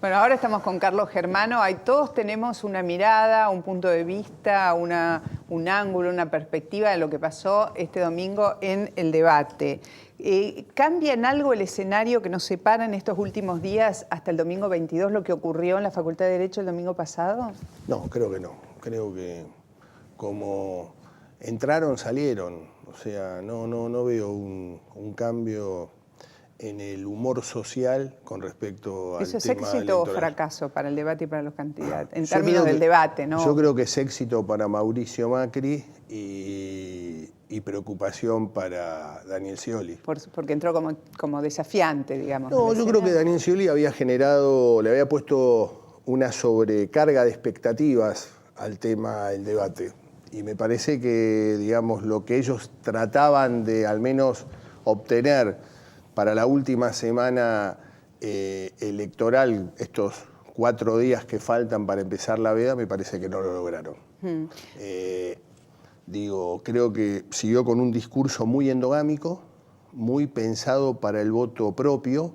Bueno, ahora estamos con Carlos Germano. Todos tenemos una mirada, un punto de vista, un ángulo, una perspectiva de lo que pasó este domingo en el debate. ¿Cambia en algo el escenario que nos separa en estos últimos días hasta el domingo 22 lo que ocurrió en la Facultad de Derecho el domingo pasado? No, creo que no. Creo que como entraron, salieron. O sea, no veo un cambio en el humor social con respecto al tema ¿Eso es éxito electoral. o fracaso para el debate y para los candidatos? En términos del debate, ¿no? Yo creo que es éxito para Mauricio Macri y preocupación para Daniel Scioli. Porque entró como desafiante, digamos. No, yo creo que Daniel Scioli le había puesto una sobrecarga de expectativas al tema del debate. Y me parece que, digamos, lo que ellos trataban de al menos obtener para la última semana electoral, estos 4 días que faltan para empezar la veda, me parece que no lo lograron. Creo que siguió con un discurso muy endogámico, muy pensado para el voto propio,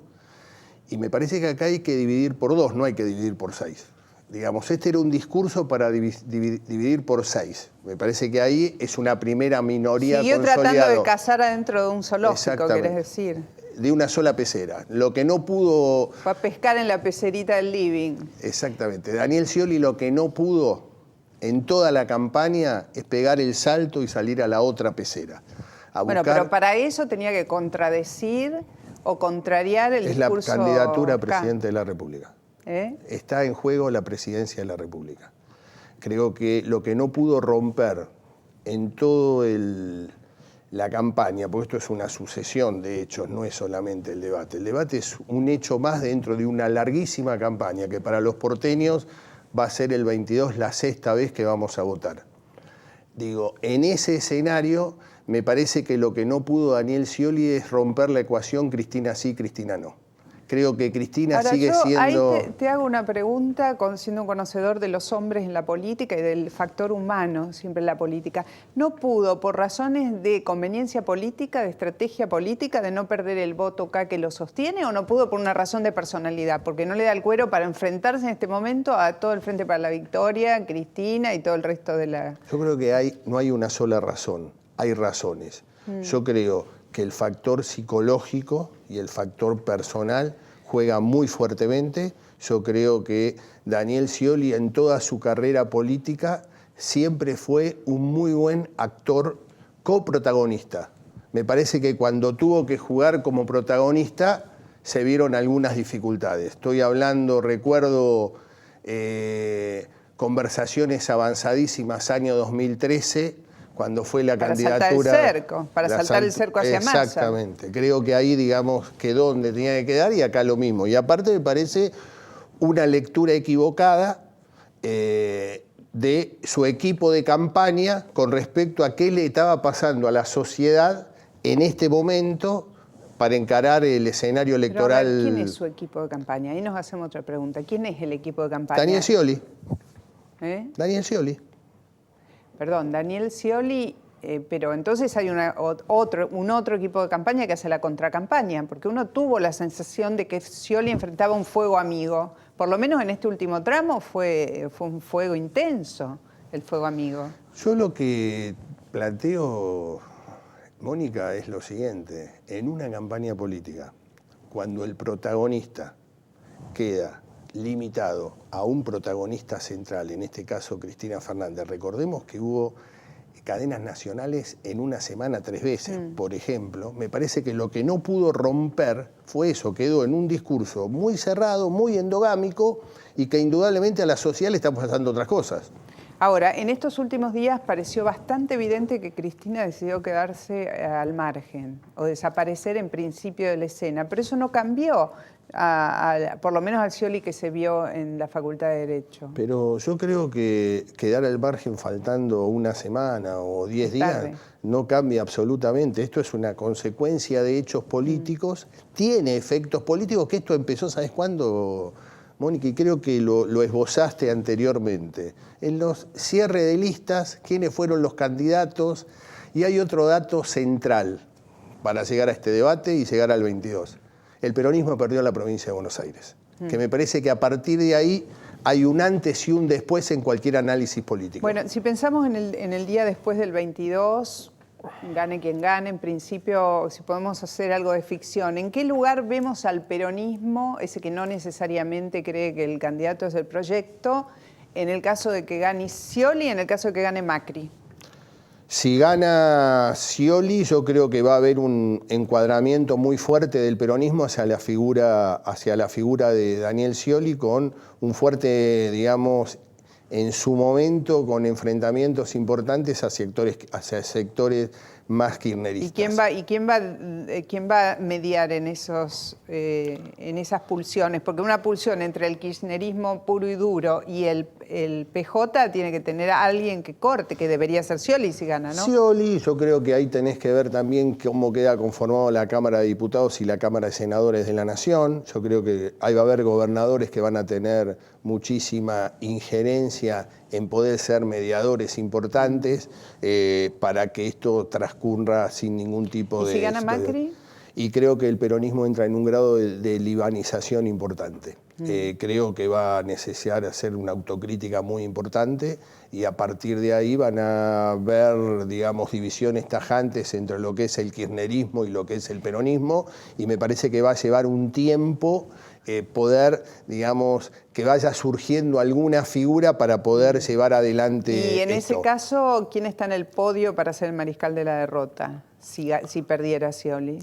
y me parece que acá hay que dividir por 2, no hay que dividir por 6. Digamos, este era un discurso para dividir por 6. Me parece que ahí es una primera minoría consolidada. Siguió tratando de cazar adentro de un zoológico, querés decir. De una sola pecera. Lo que no pudo... Fue a pescar en la pecerita del living. Exactamente. Daniel Scioli lo que no pudo en toda la campaña es pegar el salto y salir a la otra pecera. Bueno, pero para eso tenía que contradecir o contrariar el discurso... Es la candidatura a presidente de la República. Está en juego la presidencia de la República. Creo que lo que no pudo romper en todo la campaña, porque esto es una sucesión de hechos, no es solamente el debate. El debate es un hecho más dentro de una larguísima campaña que para los porteños va a ser el 22 la 6ª vez que vamos a votar. En ese escenario me parece que lo que no pudo Daniel Scioli es romper la ecuación Cristina sí, Cristina no. Creo que Cristina sigue siendo... Ahí te hago una pregunta, siendo un conocedor de los hombres en la política y del factor humano siempre en la política. ¿No pudo, por razones de conveniencia política, de estrategia política, de no perder el voto acá que lo sostiene, o no pudo por una razón de personalidad? Porque no le da el cuero para enfrentarse en este momento a todo el Frente para la Victoria, Cristina y todo el resto de la... Yo creo que no hay una sola razón, hay razones. Yo creo que el factor psicológico y el factor personal juega muy fuertemente. Yo creo que Daniel Scioli en toda su carrera política siempre fue un muy buen actor coprotagonista. Me parece que cuando tuvo que jugar como protagonista se vieron algunas dificultades. Recuerdo conversaciones avanzadísimas año 2013, cuando fue la candidatura... Para saltar el cerco hacia Massa. Exactamente. Creo que ahí, quedó donde tenía que quedar y acá lo mismo. Y aparte me parece una lectura equivocada de su equipo de campaña con respecto a qué le estaba pasando a la sociedad en este momento para encarar el escenario electoral. Pero a ver, ¿quién es su equipo de campaña? Ahí nos hacemos otra pregunta. ¿Quién es el equipo de campaña? Daniel Scioli. Daniel Scioli. Perdón, Daniel Scioli, pero entonces hay un otro equipo de campaña que hace la contracampaña, porque uno tuvo la sensación de que Scioli enfrentaba un fuego amigo. Por lo menos en este último tramo fue un fuego intenso, el fuego amigo. Yo lo que planteo, Mónica, es lo siguiente. En una campaña política, cuando el protagonista queda limitado a un protagonista central, en este caso Cristina Fernández. Recordemos que hubo cadenas nacionales en una semana 3 veces, por ejemplo. Me parece que lo que no pudo romper fue eso, quedó en un discurso muy cerrado, muy endogámico y que indudablemente a la sociedad le están pasando otras cosas. Ahora, en estos últimos días pareció bastante evidente que Cristina decidió quedarse al margen o desaparecer en principio de la escena, pero eso no cambió, por lo menos al Scioli que se vio en la Facultad de Derecho. Pero yo creo que quedar al margen faltando una semana o 10 días no cambia absolutamente. Esto es una consecuencia de hechos políticos, tiene efectos políticos, que esto empezó, ¿sabes cuándo, Mónica? Y creo que lo esbozaste anteriormente. En los cierres de listas, quiénes fueron los candidatos, y hay otro dato central para llegar a este debate y llegar al 22. El peronismo perdió la provincia de Buenos Aires. que me parece que a partir de ahí hay un antes y un después en cualquier análisis político. Bueno, si pensamos en el día después del 22, gane quien gane, en principio, si podemos hacer algo de ficción, ¿en qué lugar vemos al peronismo, ese que no necesariamente cree que el candidato es el proyecto, en el caso de que gane Scioli y en el caso de que gane Macri? Si gana Scioli, yo creo que va a haber un encuadramiento muy fuerte del peronismo hacia la figura de Daniel Scioli, con un fuerte, digamos, en su momento, con enfrentamientos importantes hacia sectores más kirchneristas. ¿Y quién va a mediar en esas pulsiones? Porque una pulsión entre el kirchnerismo puro y duro y el PJ tiene que tener a alguien que corte, que debería ser Scioli si gana, ¿no? Scioli, yo creo que ahí tenés que ver también cómo queda conformado la Cámara de Diputados y la Cámara de Senadores de la Nación. Yo creo que ahí va a haber gobernadores que van a tener muchísima injerencia en poder ser mediadores importantes para que esto transcurra sin ningún tipo de... ¿Y si gana Macri? Y creo que el peronismo entra en un grado de libanización importante. Creo que va a necesitar hacer una autocrítica muy importante y a partir de ahí van a ver, digamos, divisiones tajantes entre lo que es el kirchnerismo y lo que es el peronismo, y me parece que va a llevar un tiempo poder, digamos, que vaya surgiendo alguna figura para poder llevar adelante Y en esto. ese caso, ¿quién está en el podio para ser el mariscal de la derrota si perdiera Scioli?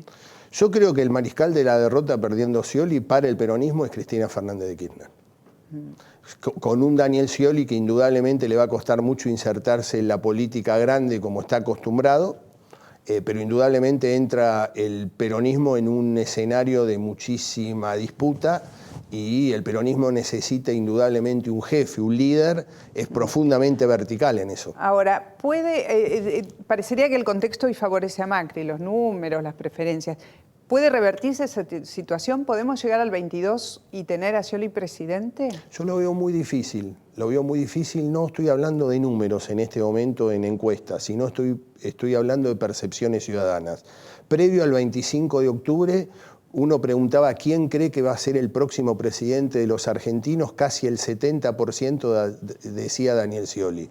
Yo creo que el mariscal de la derrota perdiendo Scioli para el peronismo es Cristina Fernández de Kirchner. Con un Daniel Scioli que indudablemente le va a costar mucho insertarse en la política grande como está acostumbrado, pero indudablemente entra el peronismo en un escenario de muchísima disputa y el peronismo necesita indudablemente un jefe, un líder, es profundamente vertical en eso. Ahora, parecería que el contexto hoy favorece a Macri, los números, las preferencias. ¿Puede revertirse esa situación? ¿Podemos llegar al 22 y tener a Scioli presidente? Yo lo veo muy difícil, no estoy hablando de números en este momento en encuestas, sino estoy hablando de percepciones ciudadanas. Previo al 25 de octubre, uno preguntaba quién cree que va a ser el próximo presidente de los argentinos, casi el 70% decía Daniel Scioli.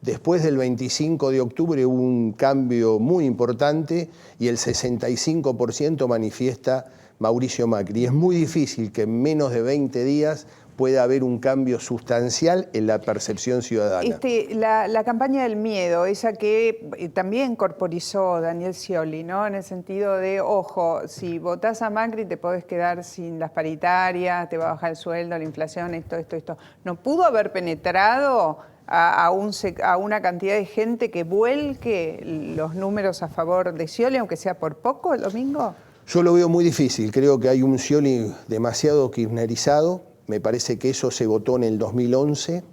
Después del 25 de octubre hubo un cambio muy importante y el 65% manifiesta Mauricio Macri. Es muy difícil que en menos de 20 días pueda haber un cambio sustancial en la percepción ciudadana. La campaña del miedo, esa que también corporizó Daniel Scioli, ¿no? En el sentido de, ojo, si votás a Macri te podés quedar sin las paritarias, te va a bajar el sueldo, la inflación, esto. ¿No pudo haber penetrado a una cantidad de gente que vuelque los números a favor de Scioli, aunque sea por poco, el domingo? Yo lo veo muy difícil, creo que hay un Scioli demasiado kirchnerizado. Me parece que eso se votó en el 2011,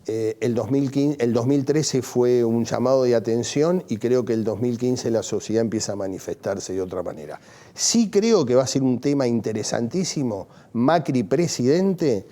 el 2013 fue un llamado de atención y creo que el 2015 la sociedad empieza a manifestarse de otra manera. Sí creo que va a ser un tema interesantísimo, Macri presidente,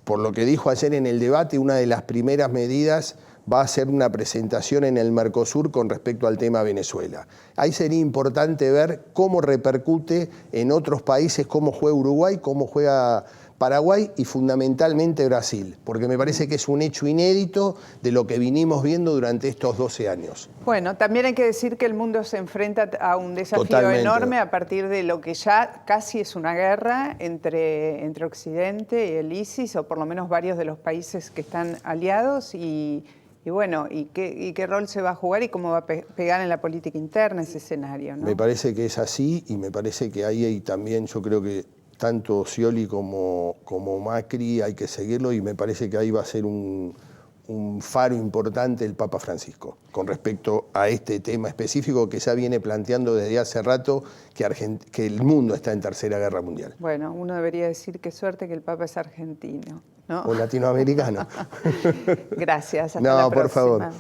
por lo que dijo ayer en el debate, una de las primeras medidas va a ser una presentación en el Mercosur con respecto al tema Venezuela. Ahí sería importante ver cómo repercute en otros países, cómo juega Uruguay, cómo juega Paraguay y fundamentalmente Brasil, porque me parece que es un hecho inédito de lo que vinimos viendo durante estos 12 años. Bueno, también hay que decir que el mundo se enfrenta a un desafío Totalmente enorme a partir de lo que ya casi es una guerra entre Occidente y el ISIS, o por lo menos varios de los países que están aliados, y bueno, ¿y qué rol se va a jugar y cómo va a pegar en la política interna ese escenario, ¿no? Me parece que es así y me parece que ahí hay también, yo creo que tanto Scioli como Macri hay que seguirlo y me parece que ahí va a ser un faro importante el Papa Francisco con respecto a este tema específico que ya viene planteando desde hace rato que el mundo está en tercera guerra mundial. Bueno, uno debería decir qué suerte que el Papa es argentino, ¿no? O latinoamericano. Gracias, hasta la próxima. No, por favor.